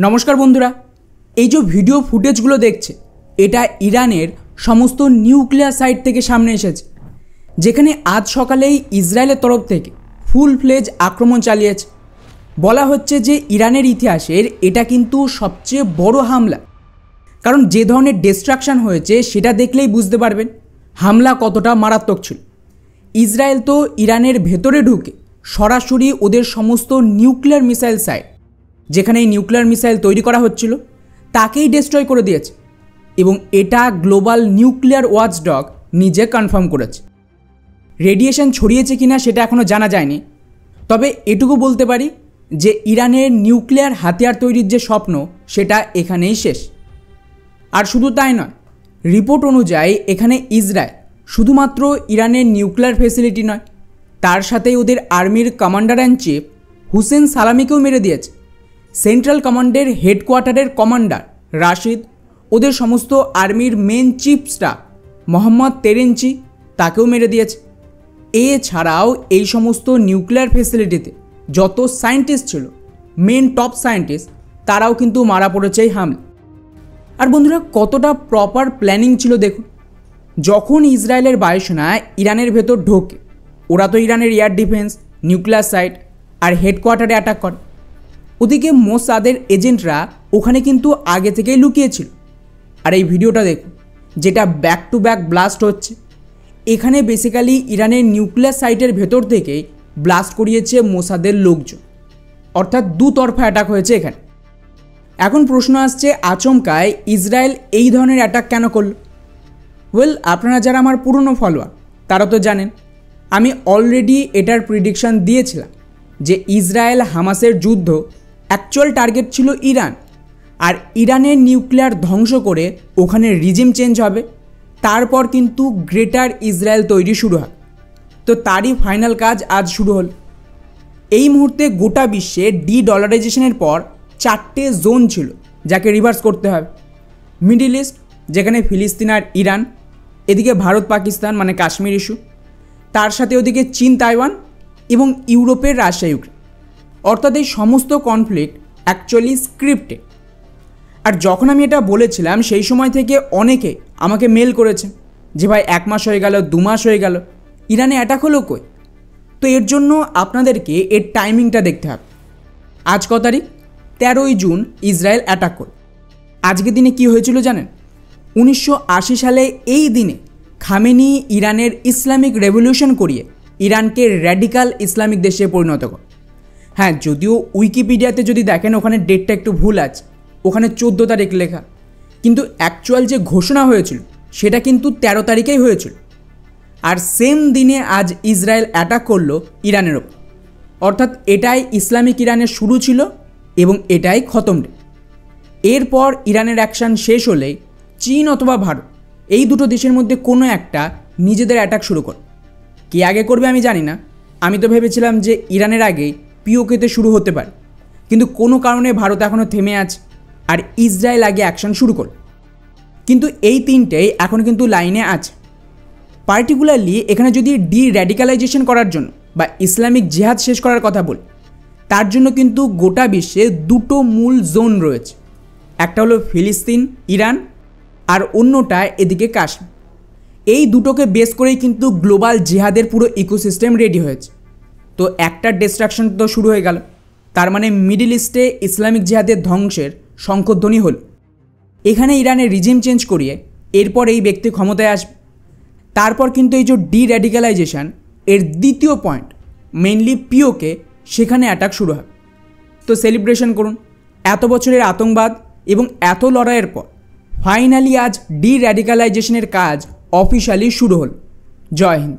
নমস্কার বন্ধুরা, এই যে ভিডিও ফুটেজগুলো দেখছে এটা ইরানের সমস্ত নিউক্লিয়ার সাইট থেকে সামনে এসেছে, যেখানে আজ সকালেই ইসরায়েলের তরফ থেকে ফুল ফ্লেজ আক্রমণ চালিয়েছে। বলা হচ্ছে যে ইরানের ইতিহাসের এটা কিন্তু সবচেয়ে বড় হামলা, কারণ যে ধরনের ডিস্ট্রাকশন হয়েছে সেটা দেখলেই বুঝতে পারবেন হামলা কতটা মারাত্মক ছিল। ইসরায়েল তো ইরানের ভেতরে ঢুকে সরাসরি ওদের সমস্ত নিউক্লিয়ার মিসাইল সাইট, যেখানে এই নিউক্লিয়ার মিসাইল তৈরি করা হচ্ছিল, তাকেই ডিস্ট্রয় করে দিয়েছে। এবং এটা গ্লোবাল নিউক্লিয়ার ওয়াচডগ নিজে কনফার্ম করেছে। রেডিয়েশন ছড়িয়েছে কিনা সেটা এখনও জানা যায়নি, তবে এটুকু বলতে পারি যে ইরানের নিউক্লিয়ার হাতিয়ার তৈরির যে স্বপ্ন সেটা এখানেই শেষ। আর শুধু তাই নয়, রিপোর্ট অনুযায়ী এখানে ইসরায়েল শুধুমাত্র ইরানের নিউক্লিয়ার ফেসিলিটি নয়, তার সাথেই ওদের আর্মির কমান্ডার অ্যান্ড চিফ হুসেন সালামিকেও মেরে দিয়েছে। সেন্ট্রাল কমান্ডের হেডকোয়ার্টারের কমান্ডার রাশিদ, ওদের সমস্ত আর্মির মেন চিফ স্টাফ মোহাম্মদ তেরেনচি, তাকেও মেরে দিয়েছে। এছাড়াও এই সমস্ত নিউক্লিয়ার ফেসিলিটিতে যত সায়েন্টিস্ট ছিল, মেন টপ সায়েন্টিস্ট, তারাও কিন্তু মারা পড়েছে এই হামলা। আর বন্ধুরা, কতটা প্রপার প্ল্যানিং ছিল দেখুন। যখন ইসরায়েলের বায়ুসেনা ইরানের ভেতর ঢোকে, ওরা তো ইরানের এয়ার ডিফেন্স, নিউক্লিয়ার সাইট আর হেডকোয়ার্টারে অ্যাটাক করে। ওদিকে মোসাদের এজেন্টরা ওখানে কিন্তু আগে থেকেই লুকিয়েছিল। আর এই ভিডিওটা দেখুন, যেটা ব্যাক টু ব্যাক ব্লাস্ট হচ্ছে। এখানে বেসিক্যালি ইরানের নিউক্লিয়ার সাইটের ভেতর থেকেই ব্লাস্ট করিয়েছে মোসাদের লোকজন, অর্থাৎ দুতরফা অ্যাটাক হয়েছে এখানে। এখন প্রশ্ন আসছে, আচমকায় ইসরায়েল এই ধরনের অ্যাটাক কেন করল? ওয়েল, আপনারা যারা আমার পুরনো ফলোয়ার তারা তো জানেন, আমি অলরেডি এটার প্রিডিকশান দিয়েছিলাম যে ইসরায়েল হামাসের যুদ্ধ অ্যাকচুয়াল টার্গেট ছিল ইরান, আর ইরানের নিউক্লিয়ার ধ্বংস করে ওখানে রিজিম চেঞ্জ হবে, তারপর কিন্তু গ্রেটার ইসরায়েল তৈরি শুরু হয়। তো তারই ফাইনাল কাজ আজ শুরু হল। এই মুহূর্তে গোটা বিশ্বে ডলারাইজেশনের পর 4টে জোন ছিল যাকে রিভার্স করতে হবে। মিডল ইস্ট, যেখানে ফিলিস্তিন আর ইরান, এদিকে ভারত পাকিস্তান মানে কাশ্মীর ইস্যু, তার সাথে ওদিকে চীন তাইওয়ান, এবং ইউরোপের রাশিয়া ইউক্রেন। অর্থাৎ এই সমস্ত কনফ্লিক্ট অ্যাকচুয়ালি স্ক্রিপ্টেড। আর যখন আমি এটা বলেছিলাম সেই সময় থেকে অনেকে আমাকে মেল করেছে যে ভাই 1 মাস হয়ে গেল, 2 মাস হয়ে গেল, ইরানে অ্যাটাক হলো কই? তো এর জন্য আপনাদেরকে এর টাইমিংটা দেখতে হবে। আজ ক তারিখ? 13ই জুন ইসরায়েল অ্যাটাক করল। আজকের দিনে কি হয়েছিল জানেন? 1980 সালে এই দিনে খামেনি ইরানের ইসলামিক রেভলিউশন করিয়ে ইরানকে র্যাডিক্যাল ইসলামিক দেশে পরিণত করে। হ্যাঁ, যদিও উইকিপিডিয়াতে যদি দেখেন ওখানে ডেটটা একটু ভুল আছে, ওখানে 14 তারিখ লেখা, কিন্তু অ্যাকচুয়াল যে ঘোষণা হয়েছিল সেটা কিন্তু 13 তারিখেই হয়েছিল। আর সেম দিনে আজ ইসরায়েল অ্যাটাক করলো ইরানের ওপর। অর্থাৎ এটাই ইসলামিক ইরানের শুরু ছিল এবং এটাই খতম ডে। এরপর ইরানের অ্যাকশান শেষ হলেই চীন অথবা ভারত, এই দুটো দেশের মধ্যে কোনো একটা নিজেদের অ্যাটাক শুরু করে। কে আগে করবে আমি জানি না। আমি তো ভেবেছিলাম যে ইরানের আগেই পিওকেতে শুরু হতে পারে, কিন্তু কোনো কারণে ভারত এখনও থেমে আছে আর ইসরায়েল আগে অ্যাকশান শুরু করল। কিন্তু এই তিনটেই এখন কিন্তু লাইনে আছে। পার্টিকুলারলি এখানে যদি র্যাডিক্যালাইজেশন করার জন্য বা ইসলামিক জিহাদ শেষ করার কথা বলি, তার জন্য কিন্তু গোটা বিশ্বে দুটো মূল জোন রয়েছে। একটা হলো ফিলিস্তিন ইরান, আর অন্যটা এদিকে কাশ্মীর। এই দুটোকে বেস করেই কিন্তু গ্লোবাল জিহাদের পুরো ইকোসিস্টেম রেডি হয়েছে। তো একটা ডিস্ট্রাকশন তো শুরু হয়ে গেল, তার মানে মিডল ইস্টে ইসলামিক জিহাদের ধ্বংসের শঙ্খধ্বনি হল। এখানে ইরানের রিজিম চেঞ্জ করিয়ে এরপর এই ব্যক্তি ক্ষমতায় আসবে। তারপর কিন্তু এই যে র্যাডিক্যালাইজেশন এর দ্বিতীয় পয়েন্ট, মেইনলি পিওকে, সেখানে অ্যাটাক শুরু হবে। তো সেলিব্রেশন করুন, এত বছরের আতঙ্কবাদ এবং এত লড়াইয়ের পর ফাইনালি আজ র্যাডিক্যালাইজেশনের কাজ অফিশিয়ালি শুরু হল। জয় হিন্দ।